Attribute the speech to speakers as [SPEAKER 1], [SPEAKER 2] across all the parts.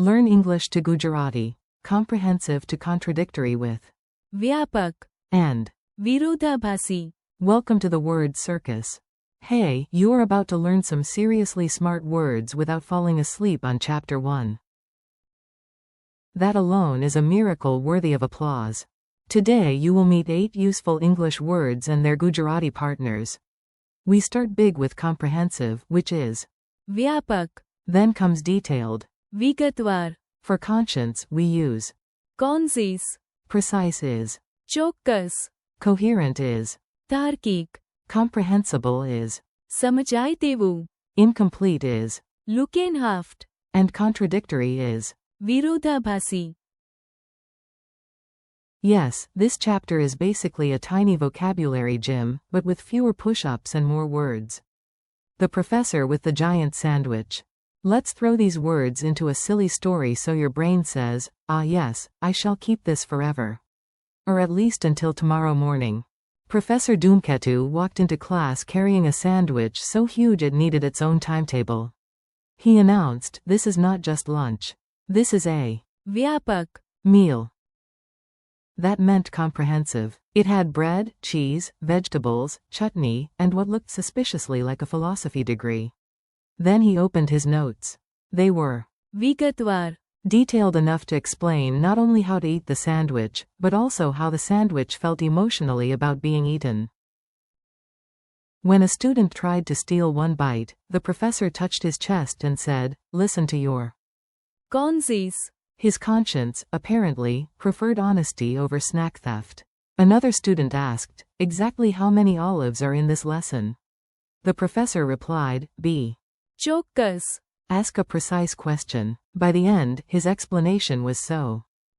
[SPEAKER 1] Learn English to Gujarati, comprehensive to contradictory with
[SPEAKER 2] વ્યાપક
[SPEAKER 1] and.
[SPEAKER 2] વિરોધાભાસી.
[SPEAKER 1] Welcome to the word circus. Hey, you're about to learn some seriously smart words without falling asleep on chapter 1. That alone is a miracle worthy of applause. Today you will meet 8 useful English words and their Gujarati partners. We start big with comprehensive, which is
[SPEAKER 2] વ્યાપક.
[SPEAKER 1] then comes detailed.
[SPEAKER 2] વિગતવાર.
[SPEAKER 1] For conscience, we use
[SPEAKER 2] કોન્સીસ.
[SPEAKER 1] precise is,
[SPEAKER 2] ચોક્કસ.
[SPEAKER 1] coherent is,
[SPEAKER 2] તાર્કિક.
[SPEAKER 1] comprehensible is,
[SPEAKER 2] સમજાય તેવું.
[SPEAKER 1] incomplete is,
[SPEAKER 2] look and haft.
[SPEAKER 1] and contradictory is.
[SPEAKER 2] વિરોધાભાસી.
[SPEAKER 1] Yes, this chapter is basically a tiny vocabulary gym, but with fewer push-ups and more words. The professor with the giant sandwich. Let's throw these words into a silly story so your brain says, ah yes, I shall keep this forever. Or at least until tomorrow morning. Professor Doomketu walked into class carrying a sandwich so huge it needed its own timetable. He announced, this is not just lunch. This is a
[SPEAKER 2] વ્યાપક.
[SPEAKER 1] meal. That meant comprehensive. It had bread, cheese, vegetables, chutney, and what looked suspiciously like a philosophy degree. Then he opened his notes. They were
[SPEAKER 2] વિગતવાર.
[SPEAKER 1] detailed enough to explain not only how to eat the sandwich, but also how the sandwich felt emotionally about being eaten. When a student tried to steal one bite, the professor touched his chest and said, listen to your.
[SPEAKER 2] કોન્સીસ.
[SPEAKER 1] His conscience, apparently, preferred honesty over snack theft. Another student asked, exactly how many olives are in this lesson? The professor replied, B.
[SPEAKER 2] ચોક્કસ.
[SPEAKER 1] Ask a precise question. By the end, his explanation was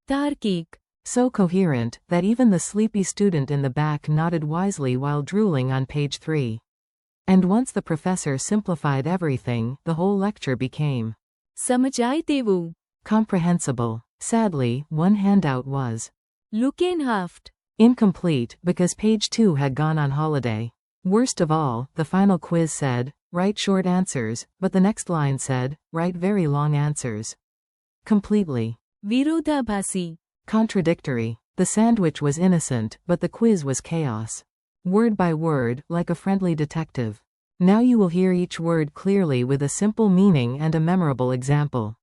[SPEAKER 2] તાર્કિક.
[SPEAKER 1] so coherent, that even the sleepy student in the back nodded wisely while drooling on page 3. And once the professor simplified everything, the whole lecture became
[SPEAKER 2] સમજાય તેવું.
[SPEAKER 1] comprehensible. Sadly, one handout was
[SPEAKER 2] look and haft.
[SPEAKER 1] incomplete because page 2 had gone on holiday. Worst of all, the final quiz said, write short answers, but the next line said, write very long answers. Completely
[SPEAKER 2] વિરોધાભાસી.
[SPEAKER 1] contradictory. The sandwich was innocent, but the quiz was chaos. Word by word, like a friendly detective. Now you will hear each word clearly with a simple meaning and a memorable example.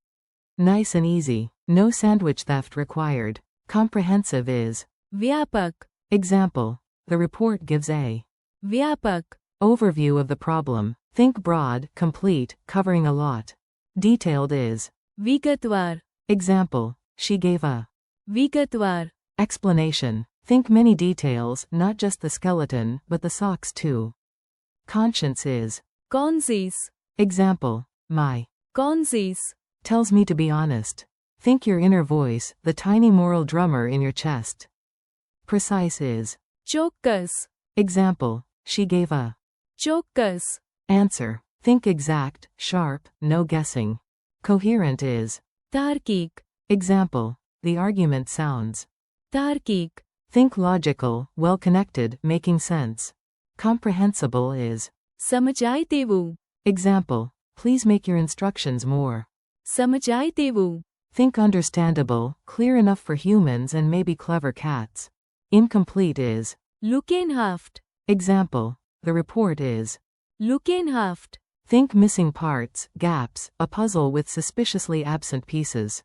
[SPEAKER 1] Nice and easy. No sandwich theft required. Comprehensive is
[SPEAKER 2] વ્યાપક.
[SPEAKER 1] example. The report gives a
[SPEAKER 2] વ્યાપક.
[SPEAKER 1] overview of the problem. Think broad, complete, covering a lot. Detailed is
[SPEAKER 2] વિગતવાર.
[SPEAKER 1] example. She gave a
[SPEAKER 2] વિગતવાર.
[SPEAKER 1] explanation. Think many details, not just the skeleton, but the socks too. Conscience is
[SPEAKER 2] કોન્સીસ.
[SPEAKER 1] example. My
[SPEAKER 2] કોન્સીસ.
[SPEAKER 1] tells me to be honest. Think your inner voice, the tiny moral drummer in your chest. Precise is
[SPEAKER 2] ચોક્કસ.
[SPEAKER 1] example. She gave a
[SPEAKER 2] ચોક્કસ.
[SPEAKER 1] answer. Think exact, sharp, no guessing. Coherent is
[SPEAKER 2] તાર્કિક.
[SPEAKER 1] example. The argument sounds
[SPEAKER 2] તાર્કિક.
[SPEAKER 1] think logical, well connected, making sense. Comprehensible is
[SPEAKER 2] સમજાય તેવું.
[SPEAKER 1] example. Please make your instructions more.
[SPEAKER 2] સમજાય તેવું.
[SPEAKER 1] Think understandable, clear enough for humans and maybe clever cats. Incomplete is
[SPEAKER 2] look and haft.
[SPEAKER 1] example. The report is
[SPEAKER 2] look and haft.
[SPEAKER 1] think missing parts, gaps, a puzzle with suspiciously absent pieces.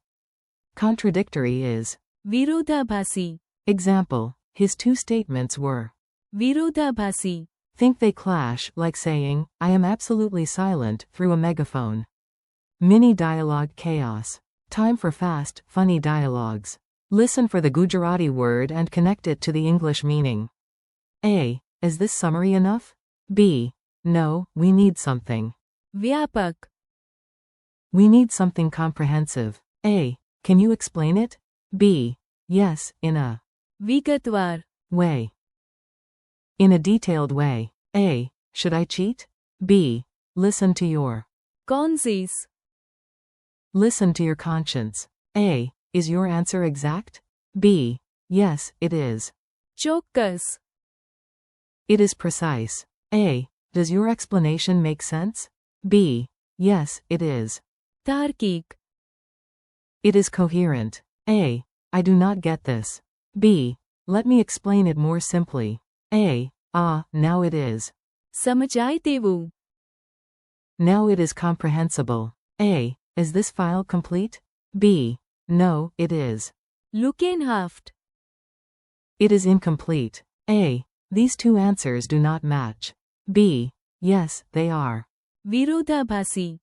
[SPEAKER 1] Contradictory is
[SPEAKER 2] વિરોધાભાસી.
[SPEAKER 1] example. His 2 statements were
[SPEAKER 2] વિરોધાભાસી.
[SPEAKER 1] think they clash, like saying, I am absolutely silent, through a megaphone. Mini dialogue chaos. Time for fast, funny dialogues. Listen for the Gujarati word and connect it to the English meaning. A. Is this summary enough? B. No, we need something.
[SPEAKER 2] વ્યાપક.
[SPEAKER 1] We need something comprehensive. A. Can you explain it? B. Yes, in a
[SPEAKER 2] વિગતવાર.
[SPEAKER 1] way. In a detailed way. A. Should I cheat? B. Listen to your
[SPEAKER 2] કોન્સીસ.
[SPEAKER 1] Listen to your conscience. A. Is your answer exact? B. Yes, it is.
[SPEAKER 2] ચોક્કસ.
[SPEAKER 1] It is precise. A. Does your explanation make sense? B. Yes, it is.
[SPEAKER 2] તાર્કિક.
[SPEAKER 1] It is coherent. A. I do not get this. B. Let me explain it more simply. A. Ah, now it is.
[SPEAKER 2] સમજાય તેવું.
[SPEAKER 1] Now it is comprehensible. A. Is this file complete? B. No, it is.
[SPEAKER 2] Look enhanced.
[SPEAKER 1] It is incomplete. A. These two answers do not match. B. Yes, they are.
[SPEAKER 2] વિરોધાભાસી.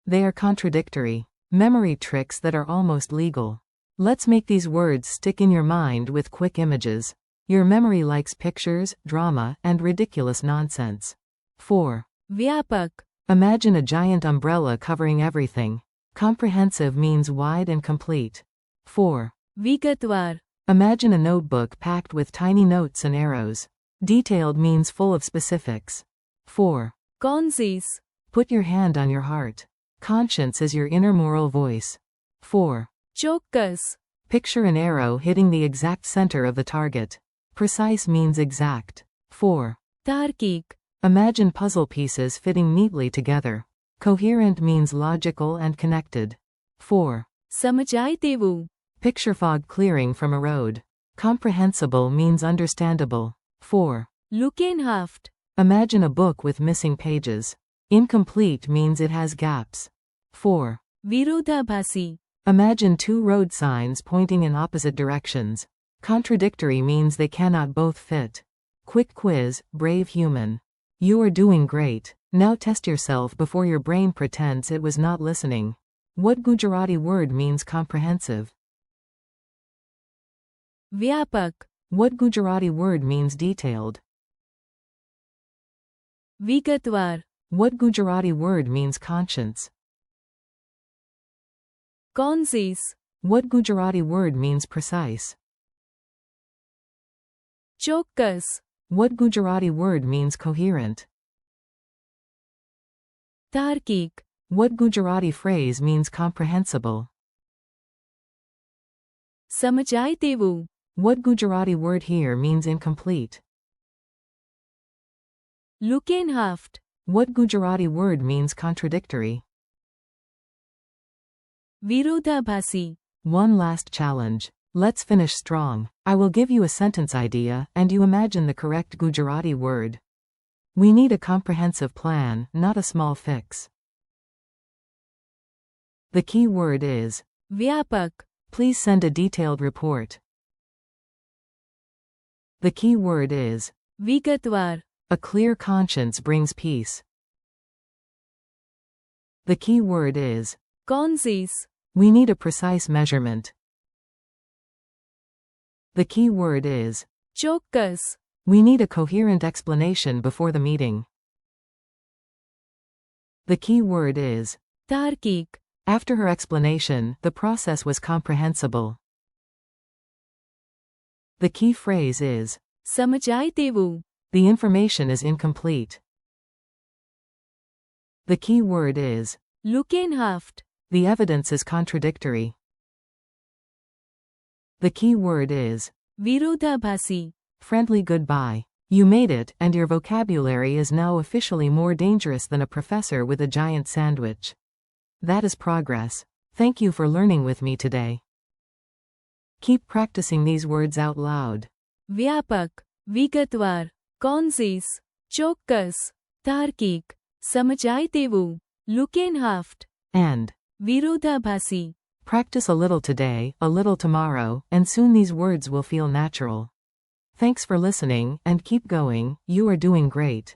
[SPEAKER 1] They are contradictory. Memory tricks that are almost legal. Let's make these words stick in your mind with quick images. Your memory likes pictures, drama, and ridiculous nonsense. 4.
[SPEAKER 2] વ્યાપક.
[SPEAKER 1] Imagine a giant umbrella covering everything. Comprehensive means wide and complete. 4.
[SPEAKER 2] વિગતવાર.
[SPEAKER 1] Imagine a notebook packed with tiny notes and arrows. Detailed means full of specifics. 4.
[SPEAKER 2] કોન્સીસ.
[SPEAKER 1] Put your hand on your heart. Conscience is your inner moral voice. 4.
[SPEAKER 2] ચોક્કસ.
[SPEAKER 1] Picture an arrow hitting the exact center of the target. Precise means exact. 4.
[SPEAKER 2] તાર્કિક.
[SPEAKER 1] Imagine puzzle pieces fitting neatly together. Coherent means logical and connected. 4.
[SPEAKER 2] સમજાય તેવું.
[SPEAKER 1] Picture fog clearing from a road. Comprehensible means understandable. 4.
[SPEAKER 2] Look enhanced.
[SPEAKER 1] Imagine a book with missing pages. Incomplete means it has gaps. 4.
[SPEAKER 2] વિરોધાભાસી.
[SPEAKER 1] Imagine two road signs pointing in opposite directions. Contradictory means they cannot both fit. Quick quiz, brave human. You are doing great. Now test yourself before your brain pretends it was not listening. What Gujarati word means comprehensive?
[SPEAKER 2] વ્યાપક.
[SPEAKER 1] What Gujarati word means detailed?
[SPEAKER 2] વિગતવાર.
[SPEAKER 1] What Gujarati word means conscience?
[SPEAKER 2] કોન્સીસ.
[SPEAKER 1] What Gujarati word means precise?
[SPEAKER 2] ચોક્કસ.
[SPEAKER 1] What Gujarati word means coherent?
[SPEAKER 2] તાર્કિક.
[SPEAKER 1] What Gujarati phrase means comprehensible?
[SPEAKER 2] સમજાય તેવું.
[SPEAKER 1] What Gujarati word here means incomplete?
[SPEAKER 2] Look enhanced.
[SPEAKER 1] What Gujarati word means contradictory?
[SPEAKER 2] વિરોધાભાસી.
[SPEAKER 1] One last challenge. Let's finish strong. I will give you a sentence idea, and you imagine the correct Gujarati word. We need a comprehensive plan, not a small fix. The key word is
[SPEAKER 2] વ્યાપક.
[SPEAKER 1] please send a detailed report. The key word is
[SPEAKER 2] વિગતવાર.
[SPEAKER 1] a clear conscience brings peace. The key word is
[SPEAKER 2] કોન્સીસ.
[SPEAKER 1] we need a precise measurement. The key word is
[SPEAKER 2] ચોક્કસ.
[SPEAKER 1] we need a coherent explanation before the meeting. The key word is
[SPEAKER 2] તાર્કિક.
[SPEAKER 1] after her explanation, the process was comprehensible. The key phrase is
[SPEAKER 2] સમજાય તેવું.
[SPEAKER 1] the information is incomplete. The key word is
[SPEAKER 2] Look enhanced.
[SPEAKER 1] the evidence is contradictory. The key word is
[SPEAKER 2] વિરોધાભાસી.
[SPEAKER 1] friendly goodbye. You made it, and your vocabulary is now officially more dangerous than a professor with a giant sandwich. That is progress. Thank you for learning with me today. Keep practicing these words out loud.
[SPEAKER 2] વ્યાપક. વિગતવાર. કોન્સીસ. ચોક્કસ. તાર્કિક. સમજાય તેવું. Look enhanced.
[SPEAKER 1] And
[SPEAKER 2] વિરોધાભાસી.
[SPEAKER 1] practice a little today, a little tomorrow, and soon these words will feel natural. Thanks for listening, and keep going, you are doing great.